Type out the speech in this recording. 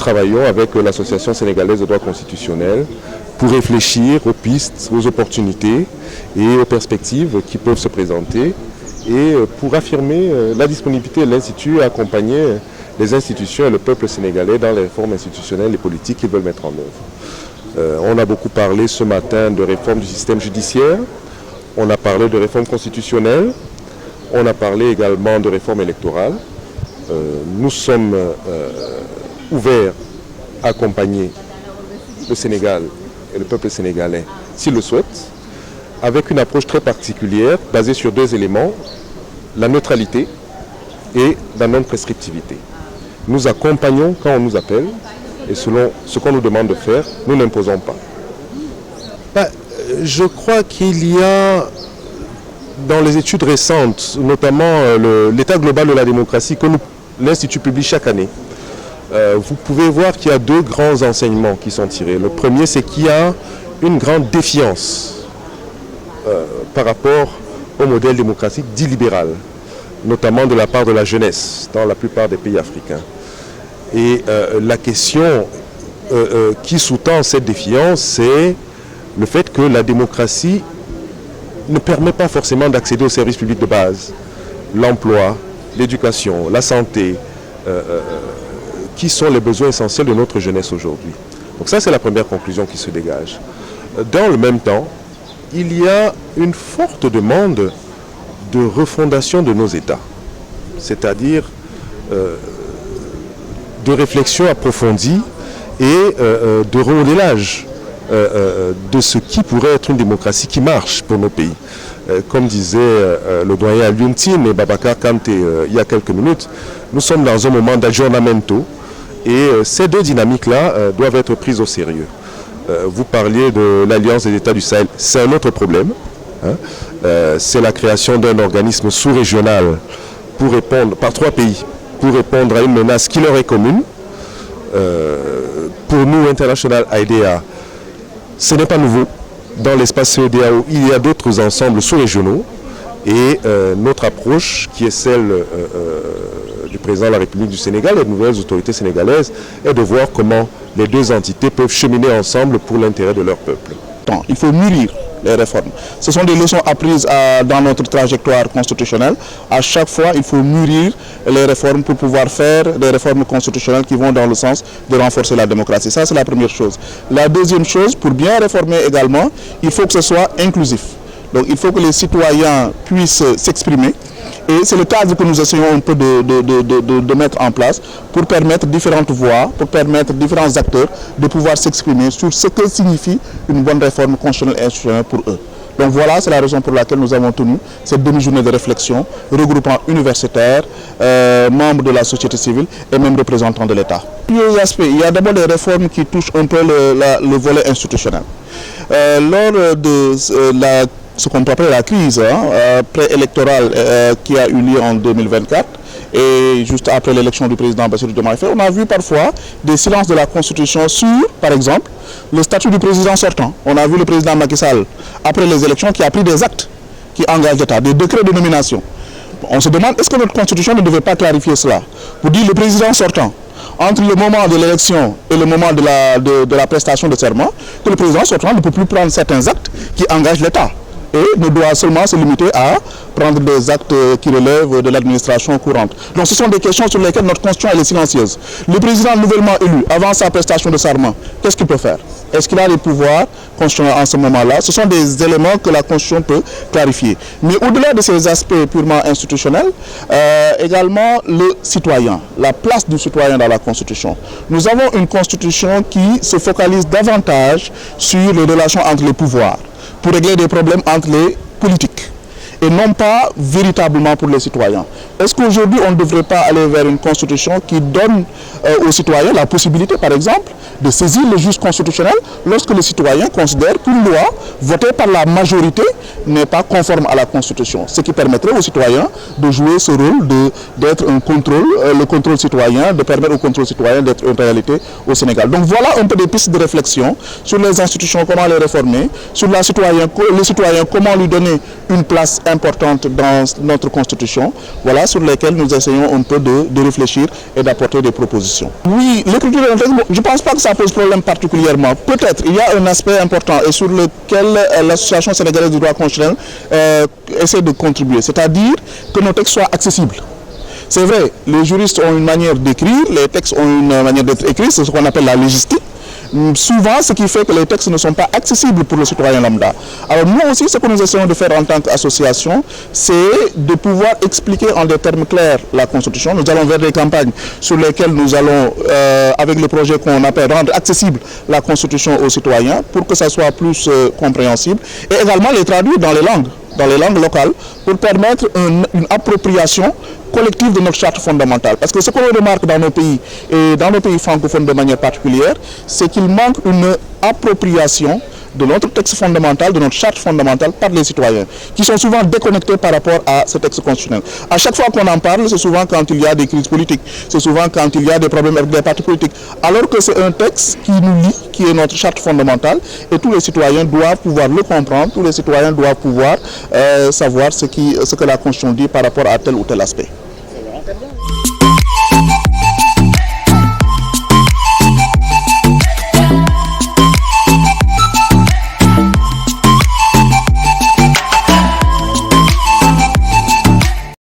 travaillons avec l'Association sénégalaise de droit constitutionnel pour réfléchir aux pistes, aux opportunités et aux perspectives qui peuvent se présenter et pour affirmer la disponibilité de l'Institut à accompagner les institutions et le peuple sénégalais dans les réformes institutionnelles et politiques qu'ils veulent mettre en œuvre. On a beaucoup parlé ce matin de réforme du système judiciaire, on a parlé de réforme constitutionnelle, on a parlé également de réforme électorale. Nous sommes ouverts à accompagner le Sénégal et le peuple sénégalais, s'il le souhaite, avec une approche très particulière basée sur deux éléments, la neutralité et la non-prescriptivité. Nous accompagnons quand on nous appelle et selon ce qu'on nous demande de faire, nous n'imposons pas. Je crois qu'il y a dans les études récentes, notamment l'état global de la démocratie que l'Institut publie chaque année, vous pouvez voir qu'il y a deux grands enseignements qui sont tirés. Le premier, c'est qu'il y a une grande défiance par rapport au modèle démocratique dit libéral, notamment de la part de la jeunesse dans la plupart des pays africains. Et la question qui sous-tend cette défiance, c'est le fait que la démocratie ne permet pas forcément d'accéder aux services publics de base, l'emploi, l'éducation, la santé, qui sont les besoins essentiels de notre jeunesse aujourd'hui. Donc ça, c'est la première conclusion qui se dégage. Dans le même temps, il y a une forte demande de refondation de nos États, c'est-à-dire de réflexion approfondie et de remodelage de ce qui pourrait être une démocratie qui marche pour nos pays. Comme disait le doyen Alioune Tine et Babacar Kanté il y a quelques minutes, nous sommes dans un moment d'aggiornamento et ces deux dynamiques-là doivent être prises au sérieux. Vous parliez de l'Alliance des États du Sahel, c'est un autre problème. C'est la création d'un organisme sous-régional pour répondre, par 3 pays, pour répondre à une menace qui leur est commune. Pour nous, International IDEA, ce n'est pas nouveau. Dans l'espace CEDEAO, il y a d'autres ensembles sous-régionaux et notre approche, qui est celle du président de la République du Sénégal et des nouvelles autorités sénégalaises, est de voir comment les deux entités peuvent cheminer ensemble pour l'intérêt de leur peuple. Il faut mûrir les réformes. Ce sont des leçons apprises dans notre trajectoire constitutionnelle. À chaque fois, il faut mûrir les réformes pour pouvoir faire des réformes constitutionnelles qui vont dans le sens de renforcer la démocratie. Ça, c'est la première chose. La deuxième chose, pour bien réformer également, il faut que ce soit inclusif. Donc, il faut que les citoyens puissent s'exprimer. Et c'est le cadre que nous essayons un peu de mettre en place pour permettre différentes voix, pour permettre différents acteurs de pouvoir s'exprimer sur ce que signifie une bonne réforme constitutionnelle et institutionnelle pour eux. Donc voilà, c'est la raison pour laquelle nous avons tenu cette demi-journée de réflexion regroupant universitaires, membres de la société civile et même représentants de l'État. Plusieurs aspects. Il y a d'abord des réformes qui touchent un peu le volet institutionnel. Lors de ce qu'on peut appeler la crise préélectorale qui a eu lieu en 2024 et juste après l'élection du président Bassirou Diomaye Faye, on a vu parfois des silences de la Constitution sur, par exemple, le statut du président sortant. On a vu le président Macky Sall, après les élections, qui a pris des actes qui engagent l'État, des décrets de nomination. On se demande, est-ce que notre Constitution ne devait pas clarifier cela? Pour dire le président sortant, entre le moment de l'élection et le moment de la prestation de serment, que le président sortant ne peut plus prendre certains actes qui engagent l'État. Et ne doit seulement se limiter à prendre des actes qui relèvent de l'administration courante. Donc ce sont des questions sur lesquelles notre Constitution est silencieuse. Le président nouvellement élu, avant sa prestation de serment, qu'est-ce qu'il peut faire? Est-ce qu'il a les pouvoirs constitutionnels en ce moment-là? Ce sont des éléments que la Constitution peut clarifier. Mais au-delà de ces aspects purement institutionnels, également le citoyen, la place du citoyen dans la Constitution. Nous avons une Constitution qui se focalise davantage sur les relations entre les pouvoirs, pour régler des problèmes entre les politiques et non pas véritablement pour les citoyens. Est-ce qu'aujourd'hui on ne devrait pas aller vers une constitution qui donne aux citoyens la possibilité par exemple de saisir le juge constitutionnel lorsque le citoyen considère qu'une loi votée par la majorité n'est pas conforme à la Constitution. Ce qui permettrait aux citoyens de jouer ce rôle d'être un contrôle, le contrôle citoyen, de permettre au contrôle citoyen d'être une réalité au Sénégal. Donc voilà un peu des pistes de réflexion sur les institutions, comment les réformer, sur le citoyen, comment lui donner une place importante dans notre Constitution. Voilà sur lesquelles nous essayons un peu de réfléchir et d'apporter des propositions. Oui, l'écriture d'un texte, je ne pense pas que ça pose problème particulièrement. Peut-être, il y a un aspect important et sur lequel l'Association sénégalaise du droit constitutionnel essaie de contribuer, c'est-à-dire que nos textes soient accessibles. C'est vrai, les juristes ont une manière d'écrire, les textes ont une manière d'être écrits, c'est ce qu'on appelle la légistique. Souvent, ce qui fait que les textes ne sont pas accessibles pour le citoyen lambda. Alors nous aussi, ce que nous essayons de faire en tant qu'association, c'est de pouvoir expliquer en des termes clairs la Constitution. Nous allons vers des campagnes sur lesquelles nous allons, avec le projet qu'on appelle rendre accessible la Constitution aux citoyens pour que ça soit plus compréhensible et également les traduire dans les langues locales pour permettre une appropriation collective de notre charte fondamentale. Parce que ce qu'on remarque dans nos pays, et dans nos pays francophones de manière particulière, c'est qu'il manque une appropriation de notre texte fondamental, de notre charte fondamentale par les citoyens, qui sont souvent déconnectés par rapport à ce texte constitutionnel. À chaque fois qu'on en parle, c'est souvent quand il y a des crises politiques, c'est souvent quand il y a des problèmes avec des partis politiques, alors que c'est un texte qui nous lie, qui est notre charte fondamentale, et tous les citoyens doivent pouvoir le comprendre, tous les citoyens doivent pouvoir savoir ce que la Constitution dit par rapport à tel ou tel aspect.